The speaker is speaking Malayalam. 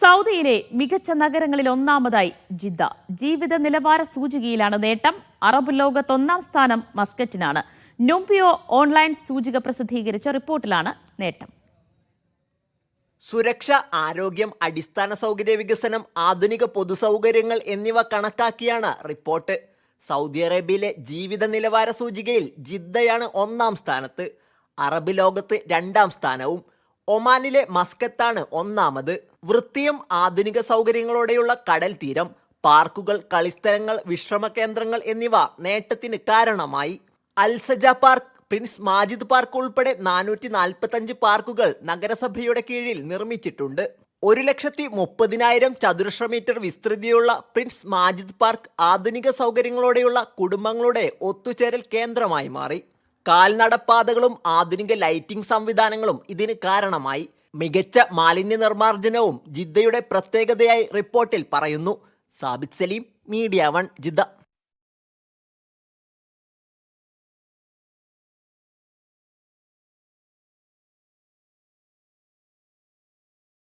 സൗദിയിലെ മികച്ച നഗരങ്ങളിൽ ഒന്നാമതായി ജിദ്ദ. ജീവിത നിലവാര സൂചികയിലാണ് നേട്ടം. അറബ് ലോകത്ത് ഒന്നാം സ്ഥാനം മസ്കറ്റിനാണ്. നുംപിയോ ഓൺലൈൻ സൂചിക പ്രസിദ്ധീകരിച്ച റിപ്പോർട്ടിലാണ് നേട്ടം. സുരക്ഷ, ആരോഗ്യം, അടിസ്ഥാന സൗകര്യ വികസനം, ആധുനിക പൊതുസൗകര്യങ്ങൾ എന്നിവ കണക്കാക്കിയാണ് റിപ്പോർട്ട്. സൗദി അറേബ്യയിലെ ജീവിത നിലവാര സൂചികയിൽ ജിദ്ദയാണ് ഒന്നാം സ്ഥാനത്ത്. അറബ് ലോകത്ത് രണ്ടാം സ്ഥാനവും. ഒമാനിലെ മസ്കത്താണ് ഒന്നാമത്. വൃത്തിയും ആധുനിക സൗകര്യങ്ങളോടെയുള്ള കടൽ തീരം, പാർക്കുകൾ, കളിസ്ഥലങ്ങൾ, വിശ്രമ കേന്ദ്രങ്ങൾ എന്നിവ നേട്ടത്തിന് കാരണമായി. അൽസജ പാർക്ക്, പ്രിൻസ് മാജിദ് പാർക്ക് ഉൾപ്പെടെ 445 പാർക്കുകൾ നഗരസഭയുടെ കീഴിൽ നിർമ്മിച്ചിട്ടുണ്ട്. 1,30,000 ചതുരശ്ര മീറ്റർ വിസ്തൃതിയുള്ള പ്രിൻസ് മാജിദ് പാർക്ക് ആധുനിക സൗകര്യങ്ങളോടെയുള്ള കുടുംബങ്ങളുടെ ഒത്തുചേരൽ കേന്ദ്രമായി മാറി. കാൽനടപ്പാതകളും ആധുനിക ലൈറ്റിംഗ് സംവിധാനങ്ങളും ഇതിന് കാരണമായി. മികച്ച മാലിന്യ നിർമ്മാർജ്ജനവും ജിദ്ദയുടെ പ്രത്യേകതയായി റിപ്പോർട്ടിൽ പറയുന്നു. Sabith Saleem, media 1, Jeddah.